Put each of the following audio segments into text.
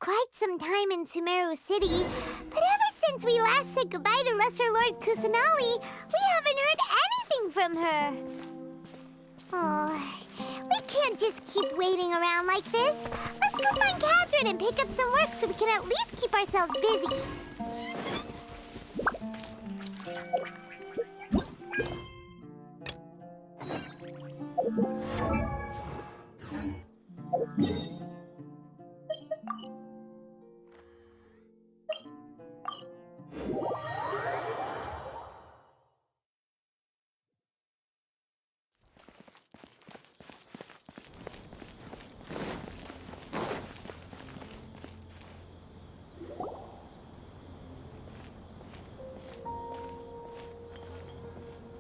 quite some time in Sumeru City, but ever since we last said goodbye to Lesser Lord Kusanali, we haven't heard anything from her. Oh, we can't just keep waiting around like this. Let's go find Catherine and pick up some work so we can at least keep ourselves busy.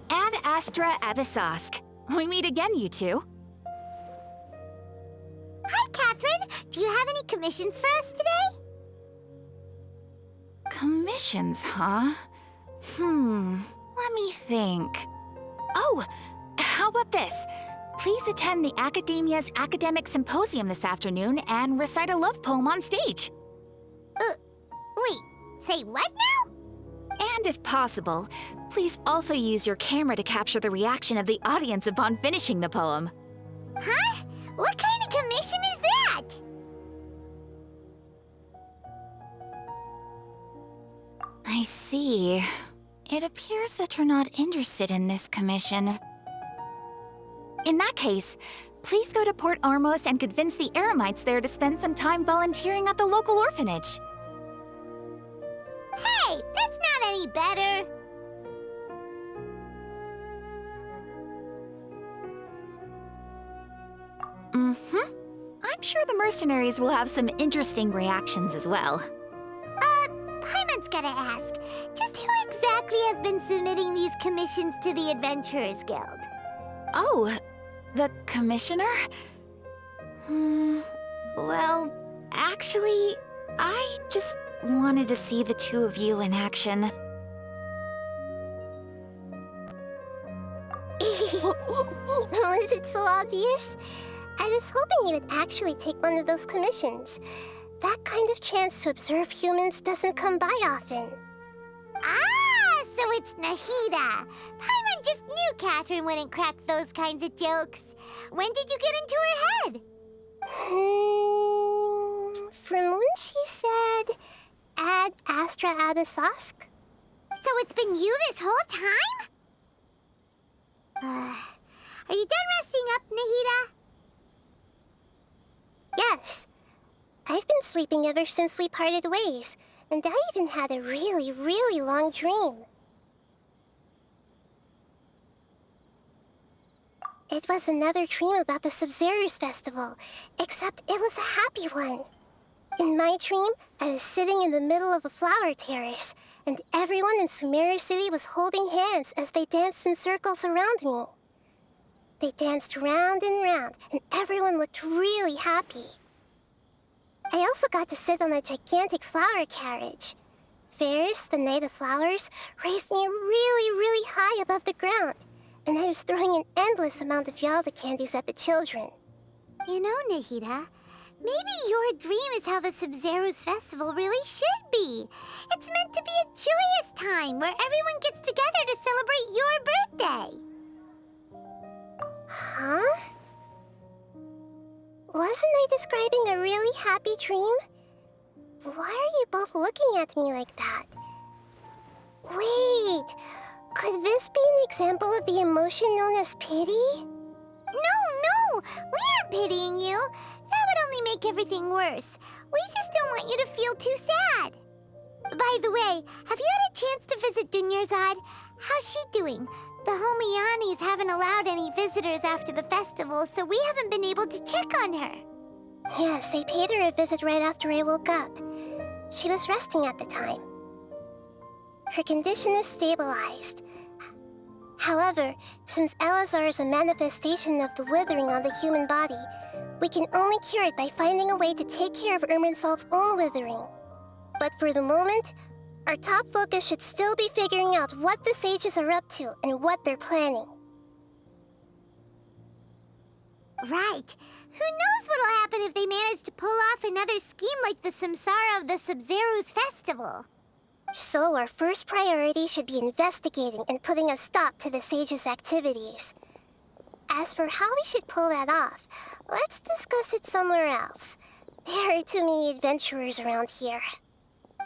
Ad Astra Abyssosque. We meet again, you two. Hi, Catherine. Do you have any commissions for us today? Commissions, huh? Let me think. Oh, how about this? Please attend the Academia's Academic Symposium this afternoon and recite a love poem on stage. Wait, say what now? And if possible, please also use your camera to capture the reaction of the audience upon finishing the poem. Huh? What kind of commission is that? I see. It appears that you're not interested in this commission. In that case, please go to Port Ormos and convince the Eremites there to spend some time volunteering at the local orphanage. Hey, that's not any better. I'm sure the mercenaries will have some interesting reactions as well. Paimon's gotta ask, just who exactly has been submitting these commissions to the Adventurers Guild? Oh, the commissioner? Well, actually, I just wanted to see the two of you in action. Was it so obvious? I was hoping you would actually take one of those commissions. That kind of chance to observe humans doesn't come by often. Ah, so it's Nahida. Paimon just knew Catherine wouldn't crack those kinds of jokes. When did you get into her head? From when she said, Ad Astra Abyssosque? So it's been you this whole time? Are you done resting up, Nahida? Yes. I've been sleeping ever since we parted ways, and I even had a really, really long dream. It was another dream about the Sub-Zerus Festival, except it was a happy one. In my dream, I was sitting in the middle of a flower terrace, and everyone in Sumeru City was holding hands as they danced in circles around me. They danced round and round, and everyone looked really happy. I also got to sit on a gigantic flower carriage. Ferris, the Knight of Flowers, raised me really, really high above the ground, and I was throwing an endless amount of Yalda candies at the children. You know, Nahida, maybe your dream is how the Sub-Zerus Festival really should be. It's meant to be a joyous time where everyone gets together to celebrate your birthday. Huh? Wasn't I describing a really happy dream? Why are you both looking at me like that? Wait, could this be an example of the emotion known as pity? No, we aren't pitying you. That would only make everything worse. We just don't want you to feel too sad. By the way, have you had a chance to visit Dunyarzad? How's she doing? The Homianis haven't allowed any visitors after the festival, so we haven't been able to check on her. Yes, I paid her a visit right after I woke up. She was resting at the time. Her condition is stabilized. However, since Elazar is a manifestation of the withering on the human body, we can only cure it by finding a way to take care of Irminsul's own withering. But for the moment, our top focus should still be figuring out what the sages are up to and what they're planning. Right. Who knows what'll happen if they manage to pull off another scheme like the Samsara of the Sub-Zero's festival? So our first priority should be investigating and putting a stop to the sage's activities. As for how we should pull that off, let's discuss it somewhere else. There are too many adventurers around here.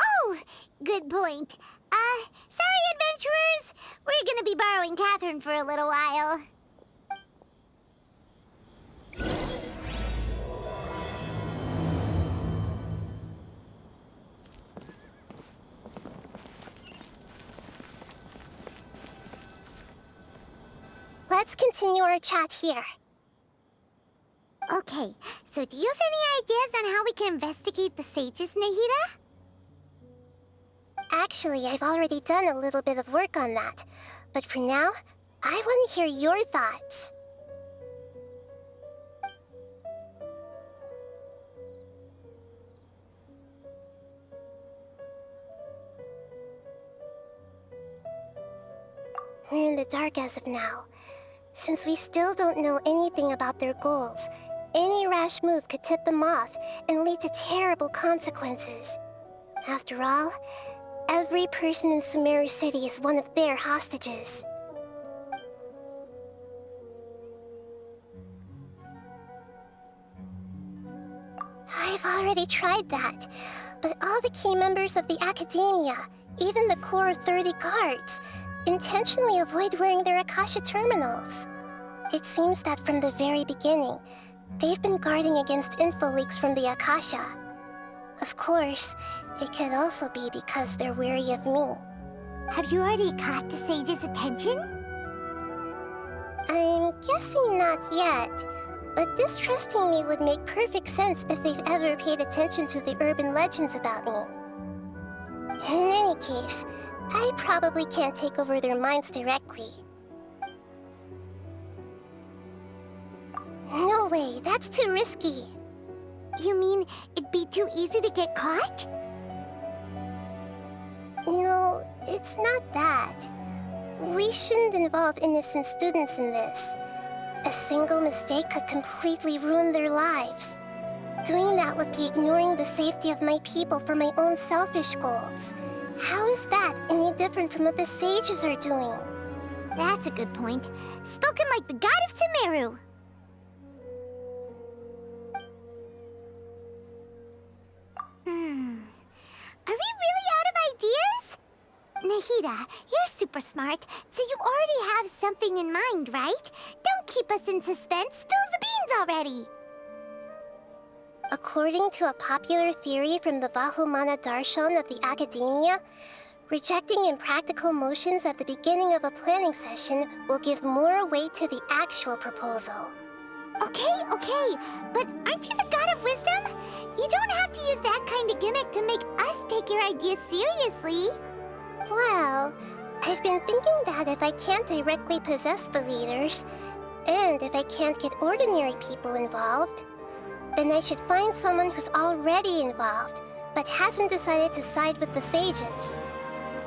Oh, good point. Sorry, adventurers. We're gonna be borrowing Catherine for a little while. Let's continue our chat here. Okay, so do you have any ideas on how we can investigate the sages, Nahida? Actually, I've already done a little bit of work on that. But for now, I want to hear your thoughts. We're in the dark as of now. Since we still don't know anything about their goals, any rash move could tip them off and lead to terrible consequences. After all, every person in Sumeru City is one of their hostages. I've already tried that, but all the key members of the Academia, even the core of 30 guards, intentionally avoid wearing their Akasha terminals. It seems that from the very beginning, they've been guarding against info leaks from the Akasha. Of course, it could also be because they're wary of me. Have you already caught the sage's attention? I'm guessing not yet, but distrusting me would make perfect sense if they've ever paid attention to the urban legends about me. In any case, I probably can't take over their minds directly. No way, that's too risky. You mean it'd be too easy to get caught? No, it's not that. We shouldn't involve innocent students in this. A single mistake could completely ruin their lives. Doing that would be ignoring the safety of my people for my own selfish goals. How is that any different from what the sages are doing? That's a good point. Spoken like the god of Sumeru. Are we really out of ideas? Nahida, you're super smart, so you already have something in mind, right? Don't keep us in suspense. Spill the beans already. According to a popular theory from the Vahumana Darshan of the Academia, rejecting impractical motions at the beginning of a planning session will give more weight to the actual proposal. Okay, but aren't you the god of wisdom? You don't have to use that kind of gimmick to make us take your ideas seriously. Well, I've been thinking that if I can't directly possess the leaders, and if I can't get ordinary people involved, then I should find someone who's already involved, but hasn't decided to side with the sages.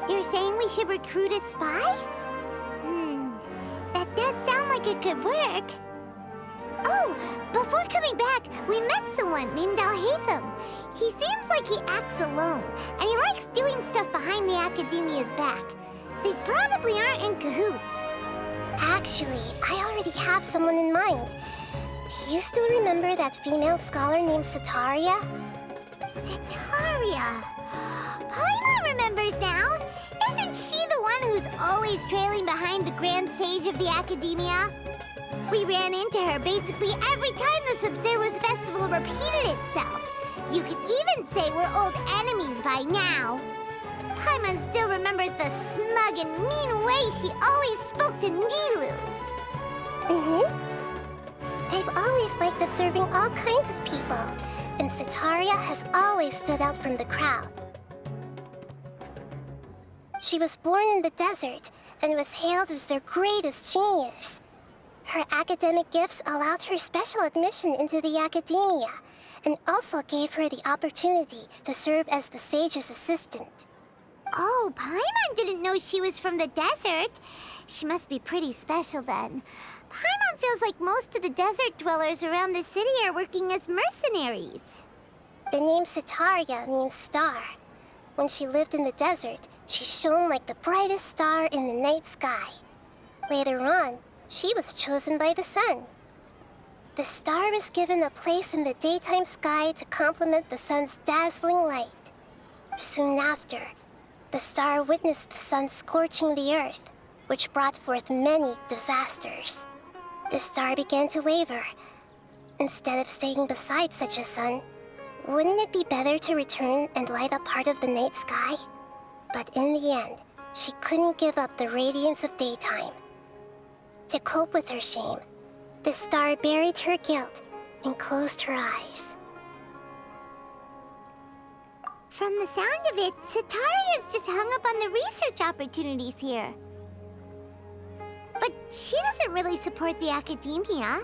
You're saying we should recruit a spy? That does sound like it could work. Oh, before coming back, we met someone named Alhaitham. He seems like he acts alone, and he likes doing stuff behind the Academia's back. They probably aren't in cahoots. Actually, I already have someone in mind. Do you still remember that female scholar named Setaria? Setaria. Paimon remembers now. Isn't she the one who's always trailing behind the Grand Sage of the Academia? We ran into her basically every time the Sub-Zero's festival repeated itself. You could even say we're old enemies by now. Paimon still remembers the smug and mean way she always spoke to Nilu. I've always liked observing all kinds of people, and Setaria has always stood out from the crowd. She was born in the desert and was hailed as their greatest genius. Her academic gifts allowed her special admission into the Academia, and also gave her the opportunity to serve as the sage's assistant. Oh, Paimon didn't know she was from the desert. She must be pretty special then. Paimon feels like most of the desert dwellers around the city are working as mercenaries. The name Setaria means star. When she lived in the desert, she shone like the brightest star in the night sky. Later on, she was chosen by the sun. The star was given a place in the daytime sky to complement the sun's dazzling light. Soon after, the star witnessed the sun scorching the earth, which brought forth many disasters. The star began to waver. Instead of staying beside such a sun, wouldn't it be better to return and light up part of the night sky? But in the end, she couldn't give up the radiance of daytime. To cope with her shame, the star buried her guilt and closed her eyes. From the sound of it, Setaria's just hung up on the research opportunities here. But she doesn't really support the academia.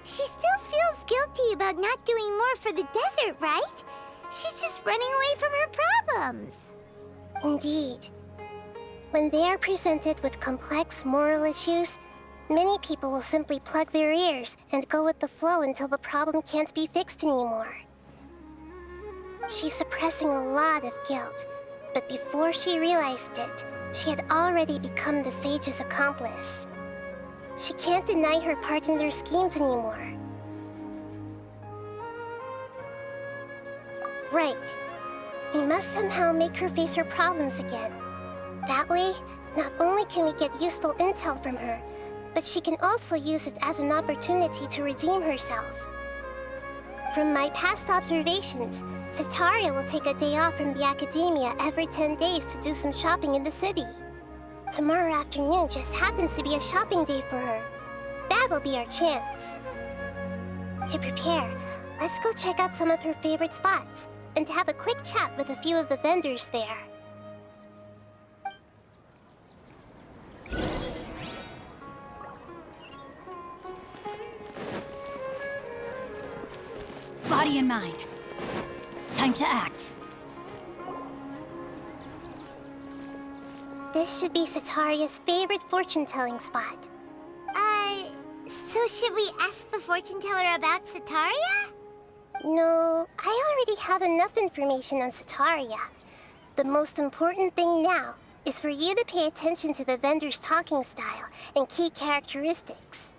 She still feels guilty about not doing more for the desert, right? She's just running away from her problems. Indeed. When they are presented with complex moral issues, many people will simply plug their ears and go with the flow until the problem can't be fixed anymore. She's suppressing a lot of guilt, but before she realized it, she had already become the sage's accomplice. She can't deny her part in their schemes anymore. Right. We must somehow make her face her problems again. That way, not only can we get useful intel from her, but she can also use it as an opportunity to redeem herself. From my past observations, Setaria will take a day off from the academia every 10 days to do some shopping in the city. Tomorrow afternoon just happens to be a shopping day for her. That'll be our chance. To prepare, let's go check out some of her favorite spots and have a quick chat with a few of the vendors there. Body and mind. Time to act. This should be Setaria's favorite fortune-telling spot. So should we ask the fortune teller about Setaria? No, I already have enough information on Setaria. The most important thing now is for you to pay attention to the vendor's talking style and key characteristics.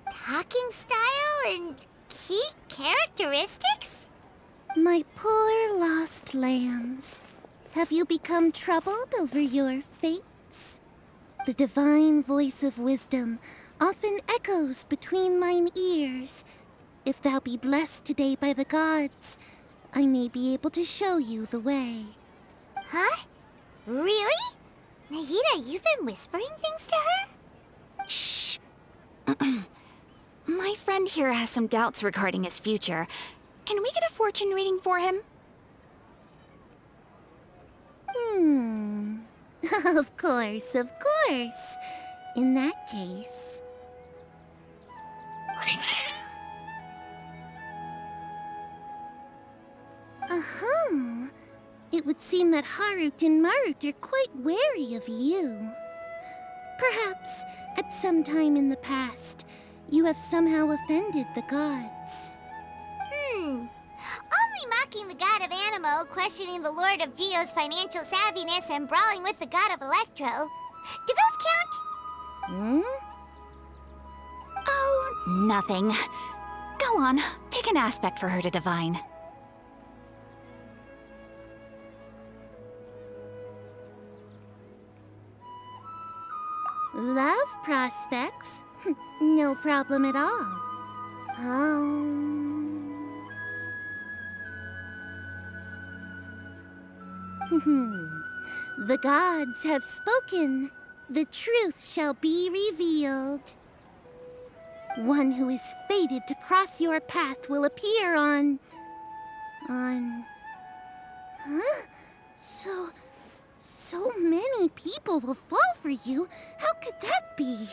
Talking style and key characteristics? My poor lost lambs, have you become troubled over your fates? The divine voice of wisdom often echoes between mine ears. If thou be blessed today by the gods, I may be able to show you the way. Huh? Really? Nahida, you've been whispering things to her? Shh. My friend here has some doubts regarding his future. Can we get a fortune reading for him? Of course, of course. In that case... It would seem that Harut and Marut are quite wary of you. Perhaps, at some time in the past, you have somehow offended the gods. Only mocking the god of Animo, questioning the lord of Geo's financial savviness, and brawling with the god of Electro. Do those count? Oh, nothing. Go on, pick an aspect for her to divine. Love prospects? No problem at all. The gods have spoken. The truth shall be revealed. One who is fated to cross your path will appear on... Huh? So many people will fall for you. How could that be?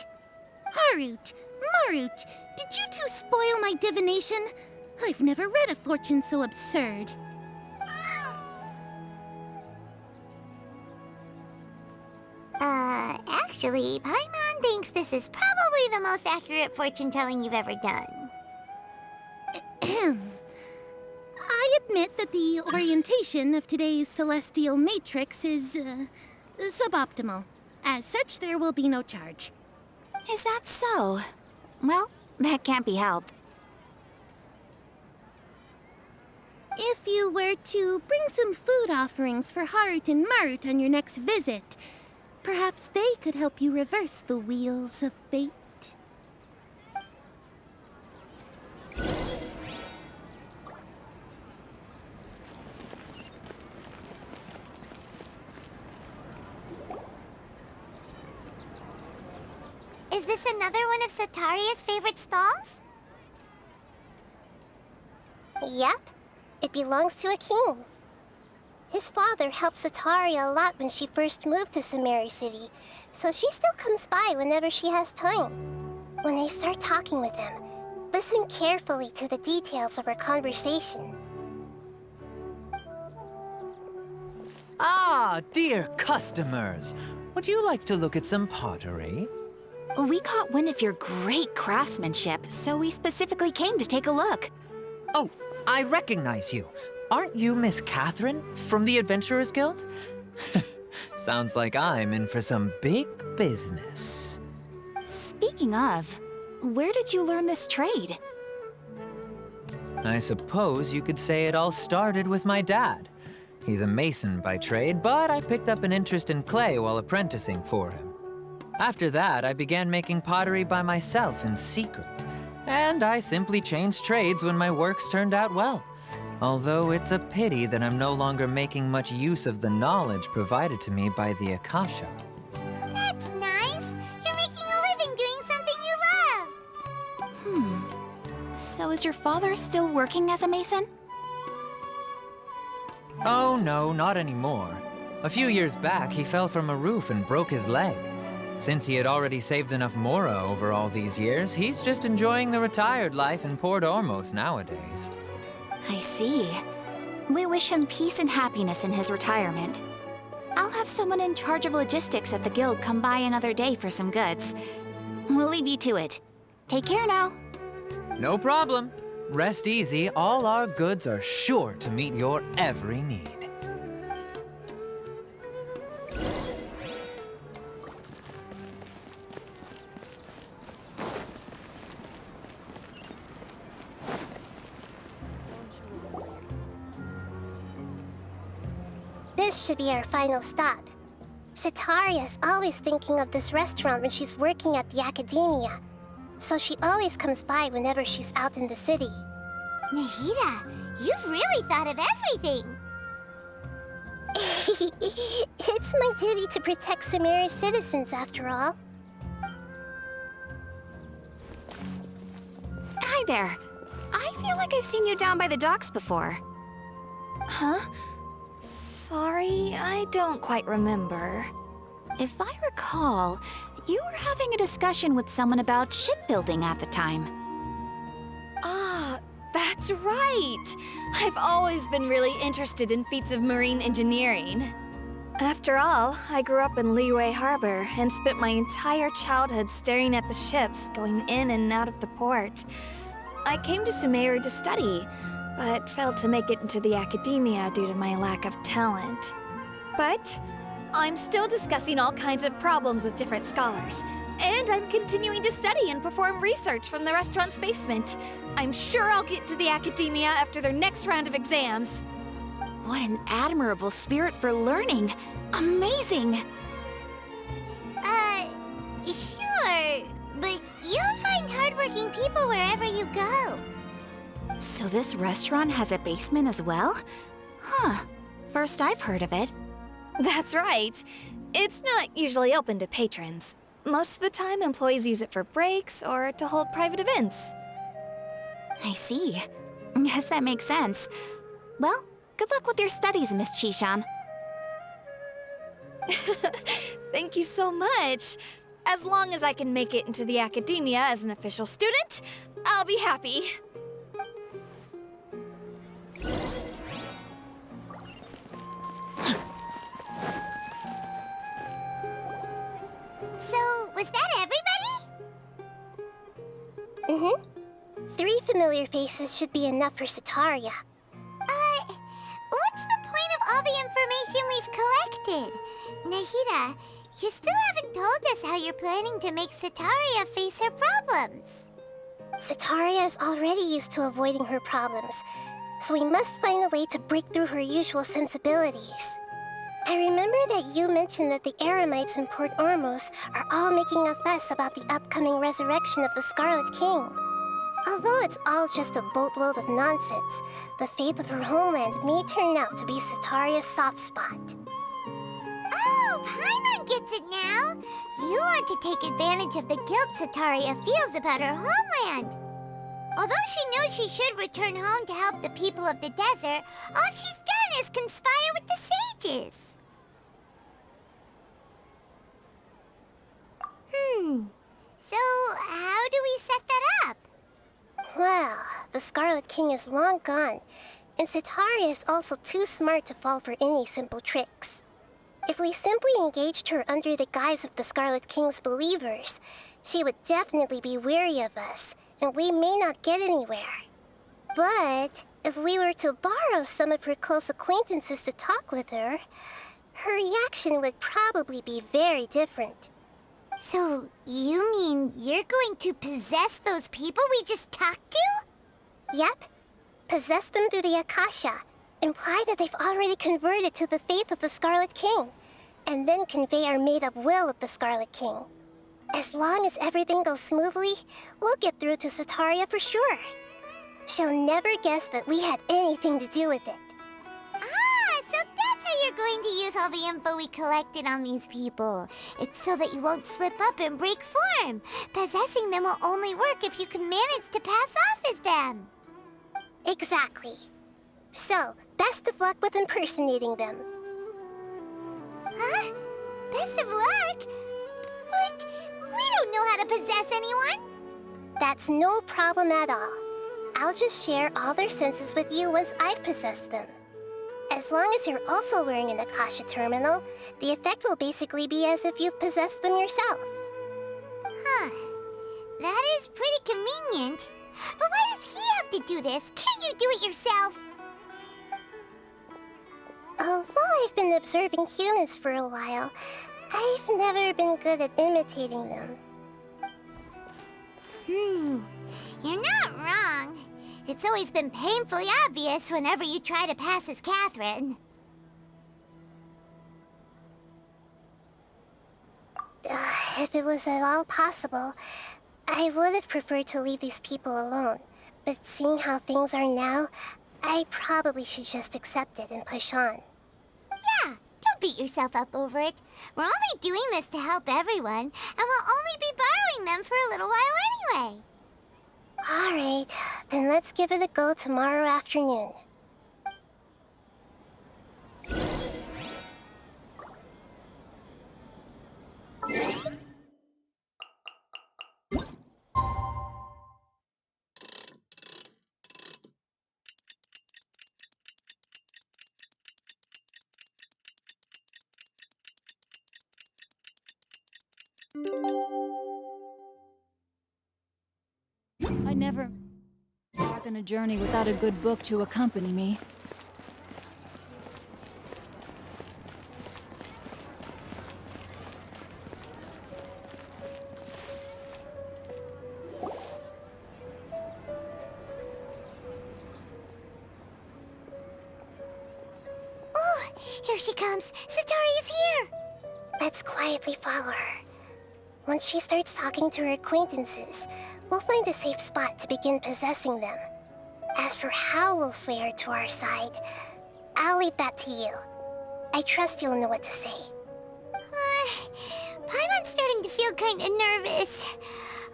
Harut, Marut, did you two spoil my divination? I've never read a fortune so absurd. Actually, Paimon Chan thinks this is probably the most accurate fortune telling you've ever done. I admit that the orientation of today's celestial matrix is suboptimal. As such, there will be no charge. Is that so? Well, that can't be helped. If you were to bring some food offerings for Heart and Mart on your next visit, perhaps they could help you reverse the wheels of fate. Is this another one of Sataria's favorite stalls? Yep, it belongs to a king. His father helped Sataria a lot when she first moved to Samari City, so she still comes by whenever she has time. When I start talking with him, listen carefully to the details of our conversation. Ah, dear customers, would you like to look at some pottery? We caught wind of your great craftsmanship, so we specifically came to take a look. Oh, I recognize you. Aren't you Miss Catherine from the Adventurers Guild? Sounds like I'm in for some big business. Speaking of, where did you learn this trade? I suppose you could say it all started with my dad. He's a mason by trade, but I picked up an interest in clay while apprenticing for him. After that, I began making pottery by myself in secret. And I simply changed trades when my works turned out well. Although it's a pity that I'm no longer making much use of the knowledge provided to me by the Akasha. That's nice. You're making a living doing something you love. So is your father still working as a mason? Oh no, not anymore. A few years back, he fell from a roof and broke his leg. Since he had already saved enough Mora over all these years, he's just enjoying the retired life in Port Ormos nowadays. I see. We wish him peace and happiness in his retirement. I'll have someone in charge of logistics at the guild come by another day for some goods. We'll leave you to it. Take care now. No problem. Rest easy, all our goods are sure to meet your every need. This should be our final stop. Sataria's always thinking of this restaurant when she's working at the academia, so she always comes by whenever she's out in the city. Nahida, you've really thought of everything. It's my duty to protect Samari's citizens, after all. Hi there. I feel like I've seen you down by the docks before. Huh? Sorry, I don't quite remember. If I recall, you were having a discussion with someone about shipbuilding at the time. Ah, that's right! I've always been really interested in feats of marine engineering. After all, I grew up in Liyue Harbor and spent my entire childhood staring at the ships going in and out of the port. I came to Sumeru to study, but failed to make it into the academia due to my lack of talent. But I'm still discussing all kinds of problems with different scholars, and I'm continuing to study and perform research from the restaurant's basement. I'm sure I'll get to the academia after their next round of exams. What an admirable spirit for learning! Amazing! Sure, but you'll find hardworking people wherever you go. So this restaurant has a basement as well? Huh. First I've heard of it. That's right. It's not usually open to patrons. Most of the time, employees use it for breaks or to hold private events. I see. Guess that makes sense. Well, good luck with your studies, Miss Chishan. Thank you so much. As long as I can make it into the academia as an official student, I'll be happy. So, was that everything? familiar faces should be enough for Sataria. What's the point of all the information we've collected? Nahida, you still haven't told us how you're planning to make Sataria face her problems. Sataria is already used to avoiding her problems, so we must find a way to break through her usual sensibilities. I remember that you mentioned that the Eremites in Port Ormos are all making a fuss about the upcoming resurrection of the Scarlet King. Although it's all just a boatload of nonsense, the fate of her homeland may turn out to be Sataria's soft spot. Oh, Paimon gets it now! You want to take advantage of the guilt Sataria feels about her homeland. Although she knows she should return home to help the people of the desert, all she's done is conspire with the sages. So how do we set that up? Well, the Scarlet King is long gone, and Sataria is also too smart to fall for any simple tricks. If we simply engaged her under the guise of the Scarlet King's believers, she would definitely be weary of us, and we may not get anywhere. But if we were to borrow some of her close acquaintances to talk with her, her reaction would probably be very different. So you mean you're going to possess those people we just talked to? Yep. Possess them through the Akasha. Imply that they've already converted to the faith of the Scarlet King, and then convey our made-up will of the Scarlet King. As long as everything goes smoothly, we'll get through to Sataria for sure. She'll never guess that we had anything to do with it. Ah, so that's how you're going to use all the info we collected on these people. It's so that you won't slip up and break form. Possessing them will only work if you can manage to pass off as them. Exactly. So, best of luck with impersonating them. Huh? Best of luck? But we don't know how to possess anyone. That's no problem at all. I'll just share all their senses with you once I've possessed them. As long as you're also wearing an Akasha terminal, the effect will basically be as if you've possessed them yourself. Huh. That is pretty convenient. But why does he have to do this? Can't you do it yourself? Although I've been observing humans for a while, I've never been good at imitating them. You're not wrong. It's always been painfully obvious whenever you try to pass as Catherine. If it was at all possible, I would have preferred to leave these people alone. But seeing how things are now, I probably should just accept it and push on. Yeah, don't beat yourself up over it. We're only doing this to help everyone, and we'll only be borrowing them for a little while anyway. Alright, then let's give it a go tomorrow afternoon. I never embark on a journey without a good book to accompany me. Oh, here she comes. Satari's here. Let's quietly follow her. Once she starts talking to her acquaintances, we'll find a safe spot to begin possessing them. As for how we'll sway her to our side, I'll leave that to you. I trust you'll know what to say. Paimon's starting to feel kind of nervous.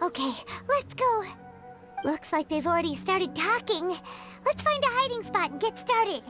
Okay, let's go. Looks like they've already started talking. Let's find a hiding spot and get started.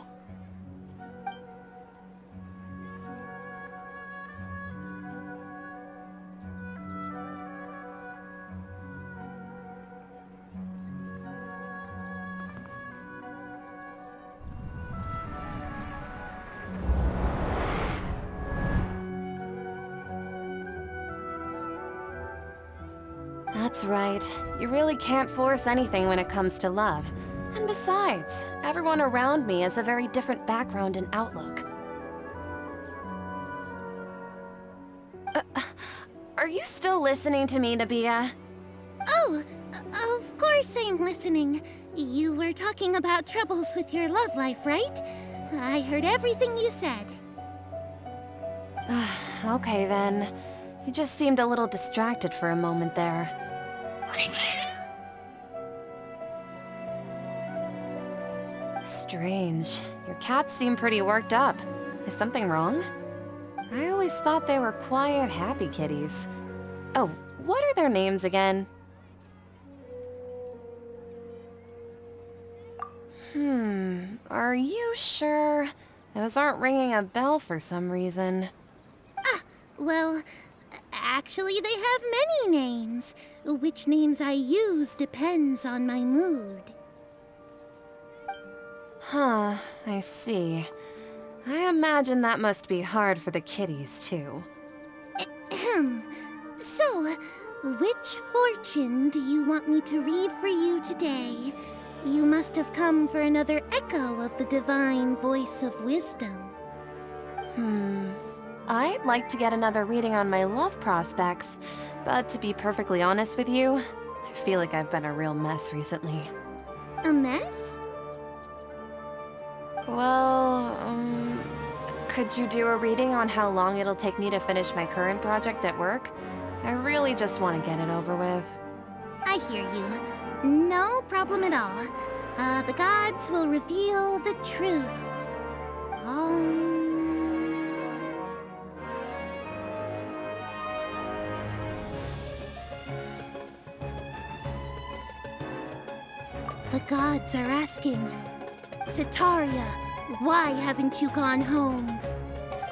That's right. You really can't force anything when it comes to love. And besides, everyone around me has a very different background and outlook. Are you still listening to me, Nabia? Oh, of course I'm listening. You were talking about troubles with your love life, right? I heard everything you said. Okay then. You just seemed a little distracted for a moment there. Strange. Your cats seem pretty worked up. Is something wrong? I always thought they were quiet, happy kitties. Oh, what are their names again? Are you sure? Those aren't ringing a bell for some reason. Well, actually they have many names. Which names I use depends on my mood. Huh, I see. I imagine that must be hard for the kitties, too. So, which fortune do you want me to read for you today? You must have come for another echo of the divine voice of wisdom. I'd like to get another reading on my love prospects, but to be perfectly honest with you, I feel like I've been a real mess recently. A mess? Well, could you do a reading on how long it'll take me to finish my current project at work? I really just want to get it over with. I hear you. No problem at all. The gods will reveal the truth. The gods are asking, Setaria, why haven't you gone home?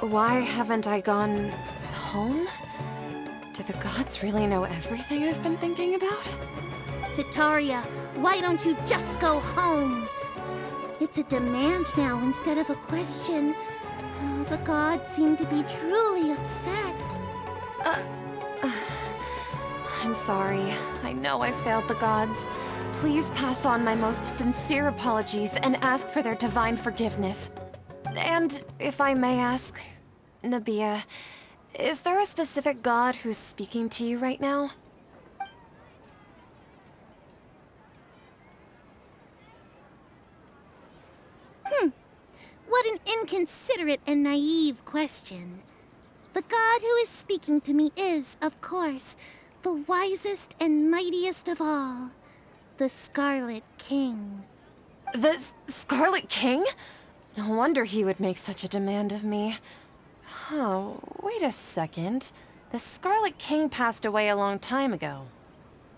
Why haven't I gone home? Do the gods really know everything I've been thinking about? Setaria, why don't you just go home? It's a demand now instead of a question. The gods seem to be truly upset. I'm sorry. I know I failed the gods. Please pass on my most sincere apologies and ask for their divine forgiveness. And if I may ask, Nabia, is there a specific god who's speaking to you right now? What an inconsiderate and naive question. The god who is speaking to me is, of course, the wisest and mightiest of all, the Scarlet King. The Scarlet King? No wonder he would make such a demand of me. Oh, wait a second. The Scarlet King passed away a long time ago.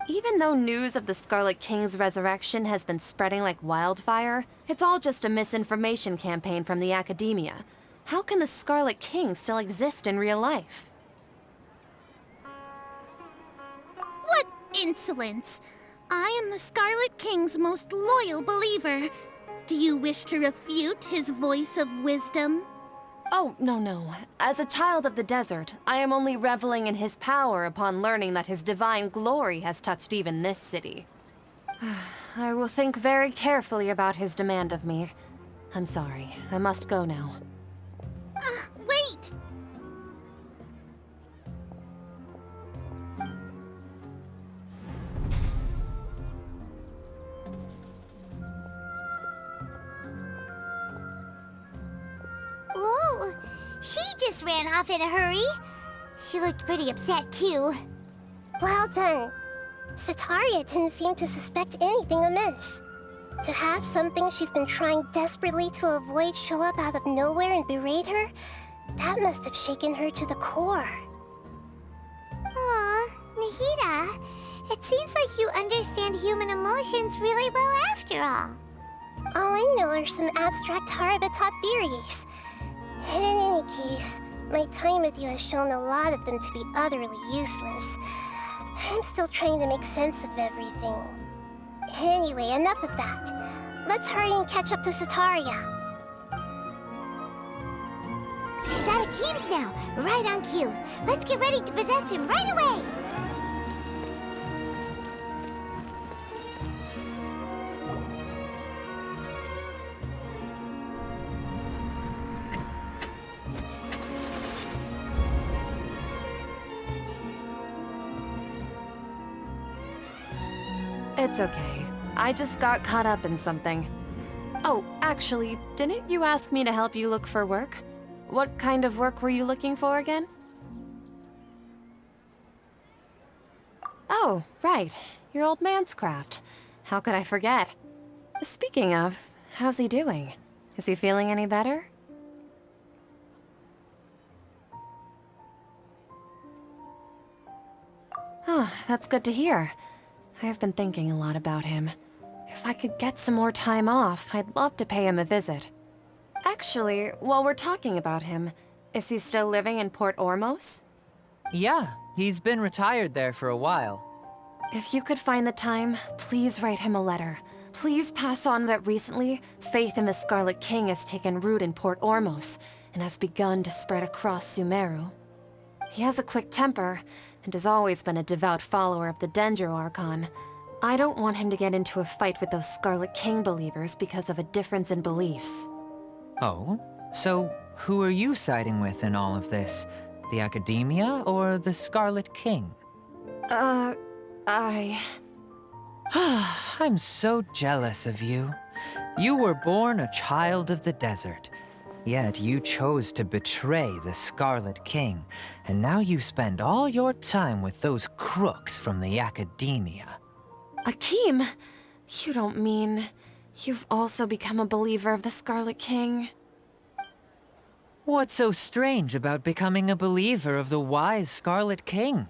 Even though news of the Scarlet King's resurrection has been spreading like wildfire, it's all just a misinformation campaign from the academia. How can the Scarlet King still exist in real life? What insolence! I am the Scarlet King's most loyal believer. Do you wish to refute his voice of wisdom? Oh, no. As a child of the desert, I am only reveling in his power upon learning that his divine glory has touched even this city. I will think very carefully about his demand of me. I'm sorry. I must go now. Wait! Whoa! She just ran off in a hurry. She looked pretty upset, too. Well done. Setaria didn't seem to suspect anything amiss. To have something she's been trying desperately to avoid show up out of nowhere and berate her, that must have shaken her to the core. Aw, Nahida, it seems like you understand human emotions really well after all. All I know are some abstract Harava-taught theories. And in any case, my time with you has shown a lot of them to be utterly useless. I'm still trying to make sense of everything. Anyway, enough of that. Let's hurry and catch up to Setaria. He's out of Keem's now, right on cue. Let's get ready to possess him right away! It's okay. I just got caught up in something. Oh, actually, didn't you ask me to help you look for work? What kind of work were you looking for again? Oh, right. Your old man's craft. How could I forget? Speaking of, how's he doing? Is he feeling any better? Oh, that's good to hear. I have been thinking a lot about him. If I could get some more time off, I'd love to pay him a visit. Actually, while we're talking about him, is he still living in Port Ormos? Yeah, he's been retired there for a while. If you could find the time, please write him a letter. Please pass on that recently, faith in the Scarlet King has taken root in Port Ormos and has begun to spread across Sumeru. He has a quick temper and has always been a devout follower of the Dendro Archon. I don't want him to get into a fight with those Scarlet King believers because of a difference in beliefs. Oh? So who are you siding with in all of this? The Academia or the Scarlet King? I'm so jealous of you. You were born a child of the desert, yet you chose to betray the Scarlet King, and now you spend all your time with those crooks from the Academia. Akeem, you don't mean you've also become a believer of the Scarlet King? What's so strange about becoming a believer of the wise Scarlet King?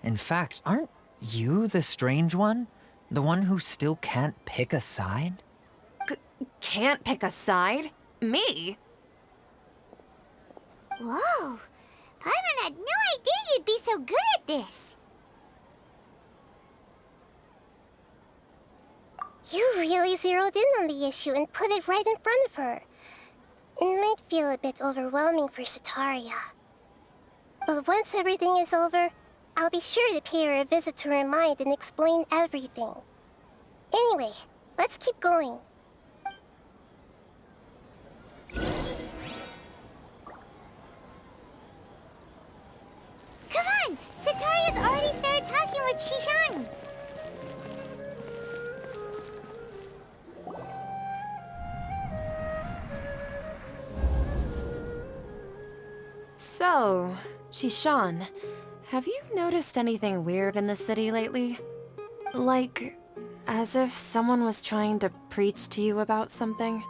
In fact, aren't you the strange one? The one who still can't pick a side? Can't pick a side? Me? Whoa! Paimon had no idea you'd be so good at this. You really zeroed in on the issue and put it right in front of her. It might feel a bit overwhelming for Sataria. But once everything is over, I'll be sure to pay her a visit to her mind and explain everything. Anyway, let's keep going. Come on! Sataria's already started talking with Shishan. So, Shishan, have you noticed anything weird in the city lately? Like, as if someone was trying to preach to you about something?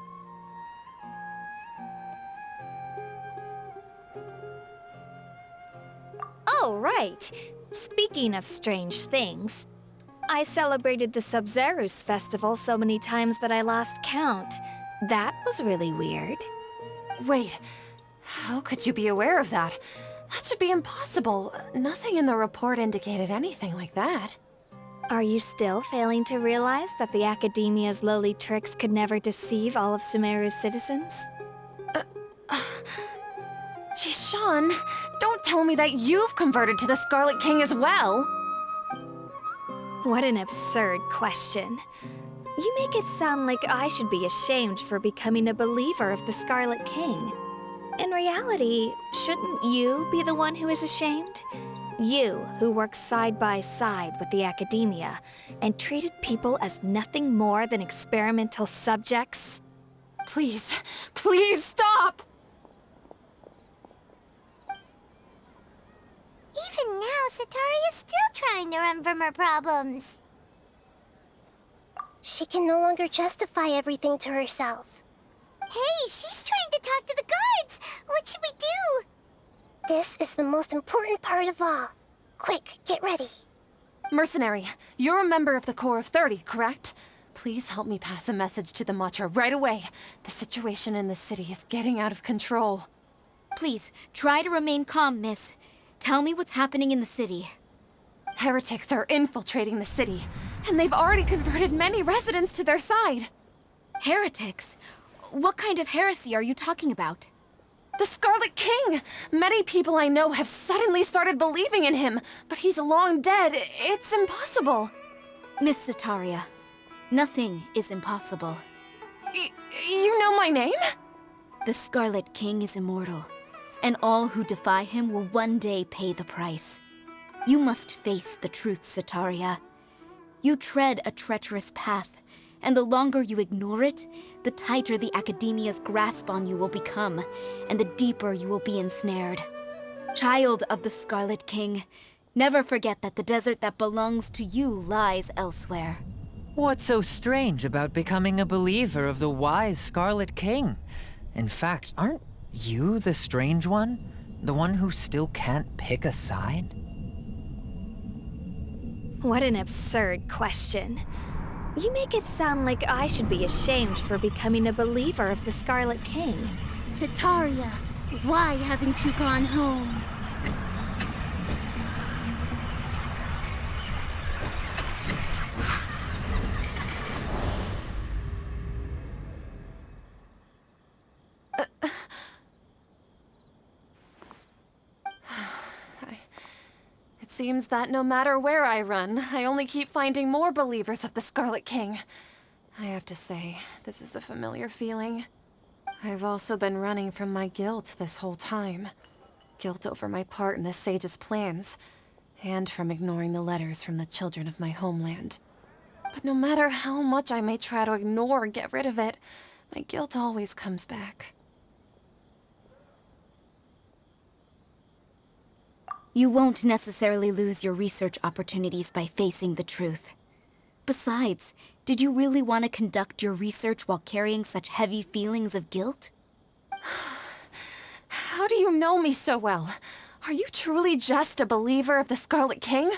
Oh, right. Speaking of strange things, I celebrated the Sub-Zerus festival so many times that I lost count. That was really weird. Wait, how could you be aware of that? That should be impossible. Nothing in the report indicated anything like that. Are you still failing to realize that the Academia's lowly tricks could never deceive all of Sumeru's citizens? Shishan, don't tell me that you've converted to the Scarlet King as well! What an absurd question. You make it sound like I should be ashamed for becoming a believer of the Scarlet King. In reality, shouldn't you be the one who is ashamed? You, who works side by side with the Academia and treated people as nothing more than experimental subjects? Please, please stop! Even now, Sataria's still trying to run from her problems. She can no longer justify everything to herself. Hey, she's trying to talk to the guards. What should we do? This is the most important part of all. Quick, get ready. Mercenary, you're a member of the Corps of 30, correct? Please help me pass a message to the Matcha right away. The situation in the city is getting out of control. Please, try to remain calm, miss. Tell me what's happening in the city. Heretics are infiltrating the city, and they've already converted many residents to their side. Heretics? What kind of heresy are you talking about? The Scarlet King! Many people I know have suddenly started believing in him, but he's long dead. It's impossible. Miss Sataria, nothing is impossible. You know my name? The Scarlet King is immortal, and all who defy him will one day pay the price. You must face the truth, Sataria. You tread a treacherous path, and the longer you ignore it, the tighter the Academia's grasp on you will become, and the deeper you will be ensnared. Child of the Scarlet King, never forget that the desert that belongs to you lies elsewhere. What's so strange about becoming a believer of the wise Scarlet King? In fact, aren't you the strange one? The one who still can't pick a side? What an absurd question. You make it sound like I should be ashamed for becoming a believer of the Scarlet King. Sataria, why haven't you gone home? It seems that no matter where I run, I only keep finding more believers of the Scarlet King. I have to say, this is a familiar feeling. I've also been running from my guilt this whole time. Guilt over my part in the Sage's plans, and from ignoring the letters from the children of my homeland. But no matter how much I may try to ignore or get rid of it, my guilt always comes back. You won't necessarily lose your research opportunities by facing the truth. Besides, did you really want to conduct your research while carrying such heavy feelings of guilt? How do you know me so well? Are you truly just a believer of the Scarlet King?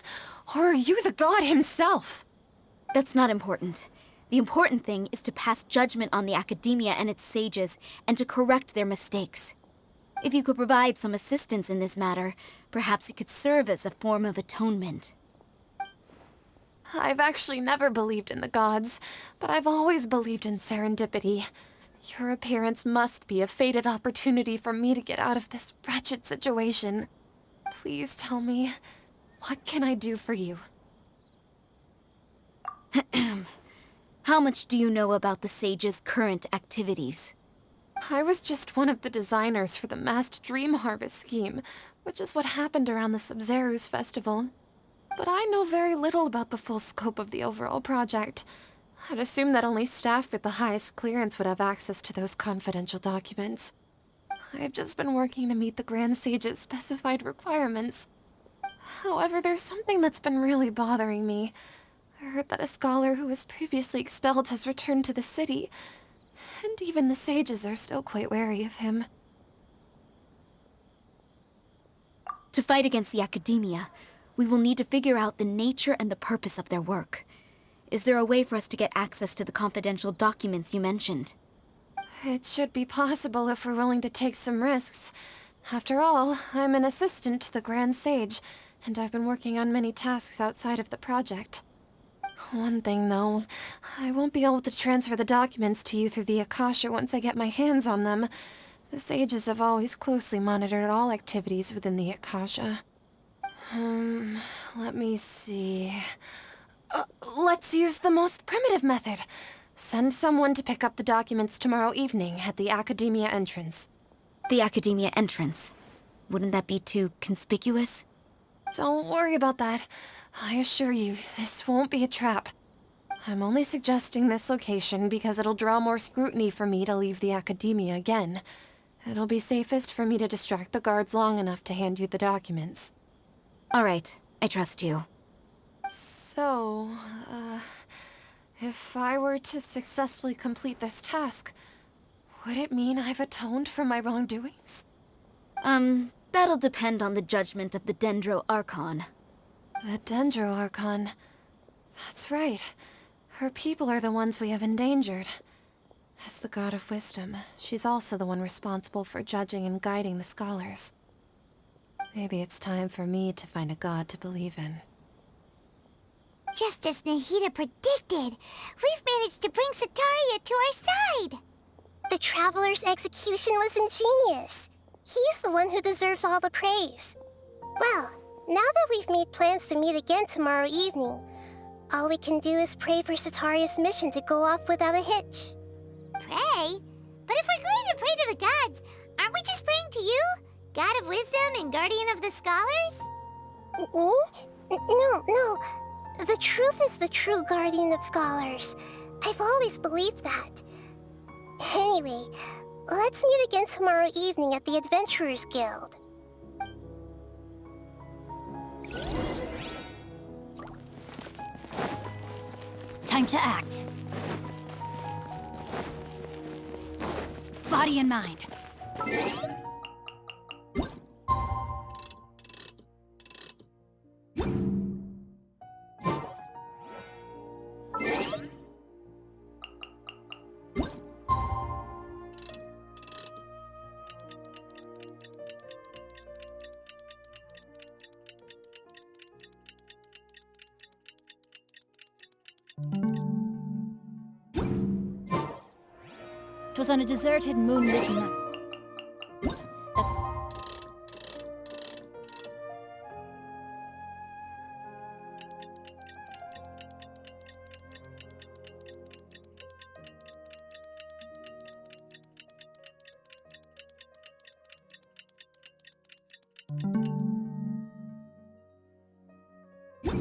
Or are you the god himself? That's not important. The important thing is to pass judgment on the Academia and its sages, and to correct their mistakes. If you could provide some assistance in this matter, perhaps it could serve as a form of atonement. I've actually never believed in the gods, but I've always believed in serendipity. Your appearance must be a fated opportunity for me to get out of this wretched situation. Please tell me, what can I do for you? How much do you know about the sage's current activities? I was just one of the designers for the massed dream harvest scheme, which is what happened around the Sub-Zeru's festival. But I know very little about the full scope of the overall project. I'd assume that only staff with the highest clearance would have access to those confidential documents. I've just been working to meet the Grand Sage's specified requirements. However, there's something that's been really bothering me. I heard that a scholar who was previously expelled has returned to the city, and even the sages are still quite wary of him. To fight against the Academia, we will need to figure out the nature and the purpose of their work. Is there a way for us to get access to the confidential documents you mentioned? It should be possible if we're willing to take some risks. After all, I'm an assistant to the Grand Sage, and I've been working on many tasks outside of the project. One thing, though, I won't be able to transfer the documents to you through the Akasha once I get my hands on them. The sages have always closely monitored all activities within the Akasha. Let me see. Let's use the most primitive method. Send someone to pick up the documents tomorrow evening at the Academia entrance. The Academia entrance. Wouldn't that be too conspicuous? Don't worry about that. I assure you, this won't be a trap. I'm only suggesting this location because it'll draw more scrutiny for me to leave the Academia again. It'll be safest for me to distract the guards long enough to hand you the documents. All right, I trust you. So, if I were to successfully complete this task, would it mean I've atoned for my wrongdoings? That'll depend on the judgment of the Dendro Archon. The Dendro Archon. That's right. Her people are the ones we have endangered. As the God of Wisdom, she's also the one responsible for judging and guiding the scholars. Maybe it's time for me to find a god to believe in. Just as Nahida predicted, we've managed to bring Sataria to our side. The Traveler's execution was ingenious. He's the one who deserves all the praise. Well, now that we've made plans to meet again tomorrow evening, all we can do is pray for Sataria's mission to go off without a hitch. Pray? But if we're going to pray to the gods, aren't we just praying to you? God of Wisdom and Guardian of the Scholars? No. The truth is the true guardian of scholars. I've always believed that. Anyway, let's meet again tomorrow evening at the Adventurers Guild. Time to act. Body and mind. It was on a deserted moonlit night.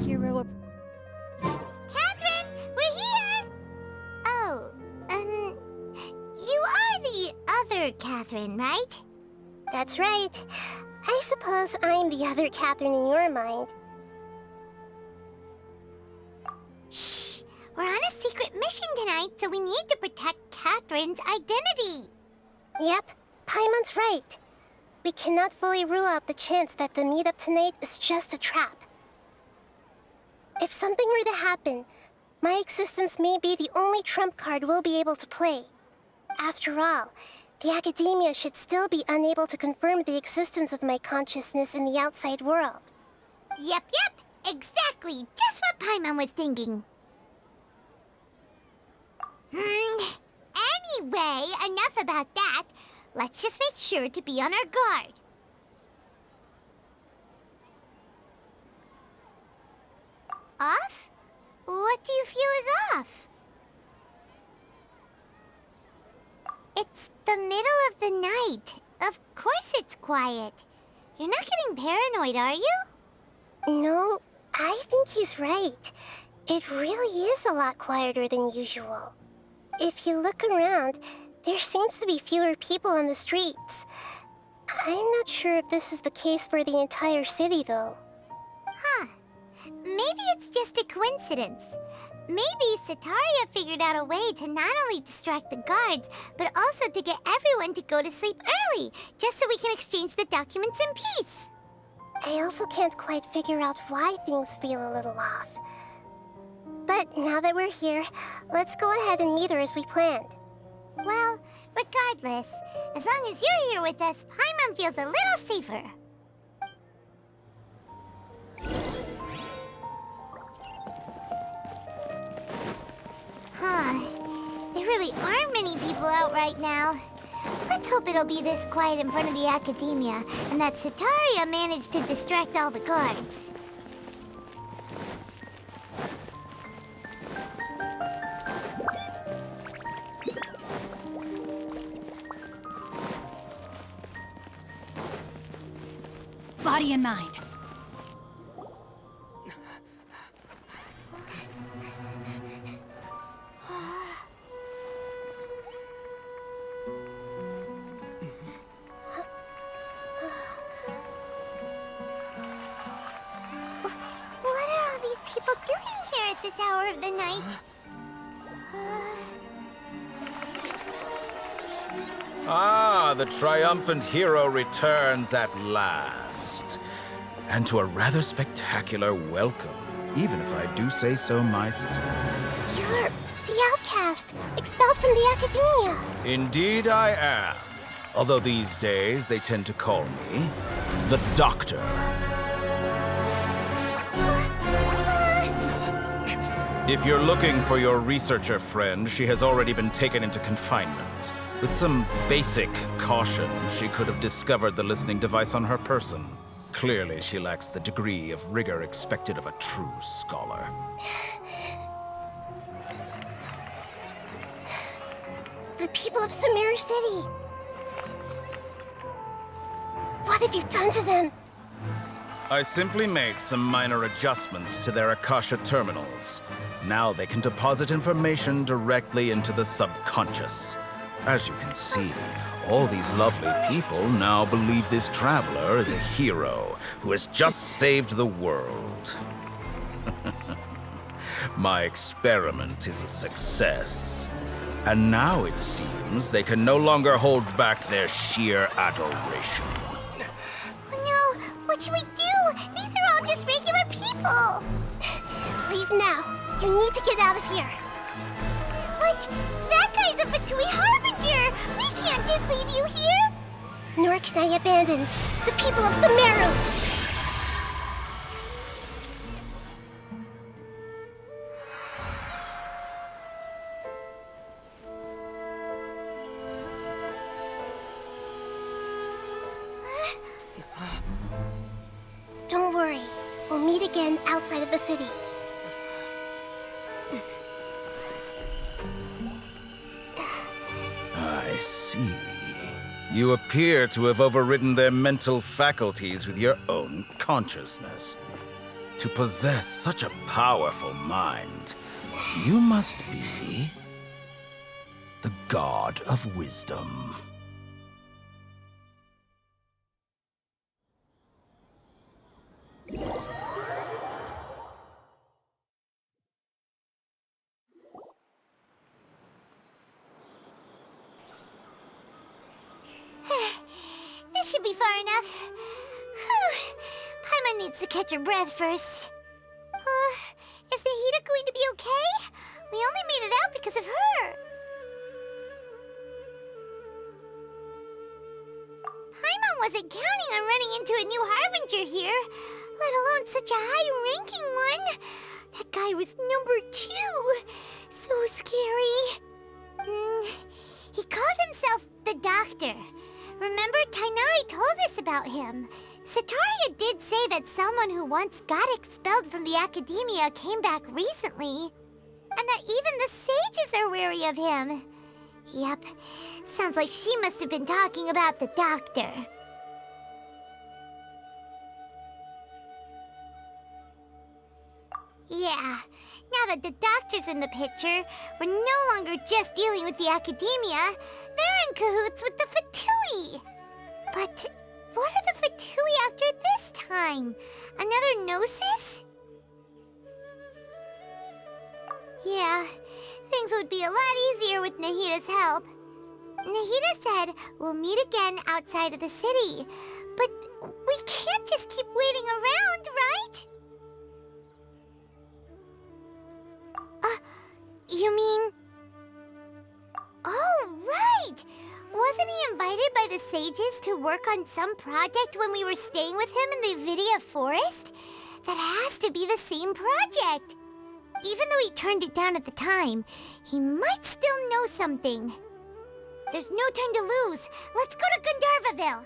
Hero. Catherine, we're here! Oh, you are the other Catherine, right? That's right. I suppose I'm the other Catherine in your mind. Shh! We're on a secret mission tonight, so we need to protect Catherine's identity. Yep, Paimon's right. We cannot fully rule out the chance that the meetup tonight is just a trap. If something were to happen, my existence may be the only trump card we'll be able to play. After all, the academia should still be unable to confirm the existence of my consciousness in the outside world. Yep, exactly. Just what Paimon was thinking. Anyway, enough about that. Let's just make sure to be on our guard. Off? What do you feel is off? It's the middle of the night. Of course it's quiet. You're not getting paranoid, are you? No, I think he's right. It really is a lot quieter than usual. If you look around, there seems to be fewer people on the streets. I'm not sure if this is the case for the entire city, though. Huh. Maybe it's just a coincidence. Maybe Setaria figured out a way to not only distract the guards, but also to get everyone to go to sleep early, just so we can exchange the documents in peace. I also can't quite figure out why things feel a little off. But now that we're here, let's go ahead and meet her as we planned. Well, regardless, as long as you're here with us, Paimon feels a little safer. Huh. There really aren't many people out right now. Let's hope it'll be this quiet in front of the academia, and that Setaria managed to distract all the guards. Body and mind. What are all these people doing here at this hour of the night? Ah, the triumphant hero returns at last. And to a rather spectacular welcome, even if I do say so myself. You're the outcast, expelled from the academia. Indeed I am. Although these days they tend to call me the Doctor. If you're looking for your researcher friend, she has already been taken into confinement. With some basic caution, she could have discovered the listening device on her person. Clearly, she lacks the degree of rigor expected of a true scholar. The people of Sumeru City. What have you done to them? I simply made some minor adjustments to their Akasha terminals. Now they can deposit information directly into the subconscious. As you can see, all these lovely people now believe this traveler is a hero who has just saved the world. My experiment is a success. And now it seems they can no longer hold back their sheer adoration. No, what should we do? These are all just regular people. Leave now. You need to get out of here. But that guy's a Fatui Harbinger. We can't just leave you here. Nor can I abandon the people of Sumeru. Don't worry. We'll meet again outside of the city. I see. You appear to have overridden their mental faculties with your own consciousness. To possess such a powerful mind, you must be the god of wisdom. This should be far enough. Whew. Paimon needs to catch her breath first. Is Nahida going to be okay? We only made it out because of her. Paimon wasn't counting on running into a new Harbinger here, let alone such a high-ranking one. That guy was number 2. So scary. He called himself the Doctor. Remember, Tainari told us about him. Sataria did say that someone who once got expelled from the academia came back recently. And that even the sages are wary of him. Yep, sounds like she must have been talking about the Doctor. Yeah, now that the Doctor's in the picture, we're no longer just dealing with the academia. They're in cahoots with the Fatui. But what are the Fatui after this time? Another Gnosis? Yeah, things would be a lot easier with Nahida's help. Nahida said we'll meet again outside of the city. But we can't just keep waiting around, right? You mean... Oh, right! Wasn't he invited by the sages to work on some project when we were staying with him in the Vidia Forest? That has to be the same project. Even though he turned it down at the time, he might still know something. There's no time to lose. Let's go to Gandharvaville.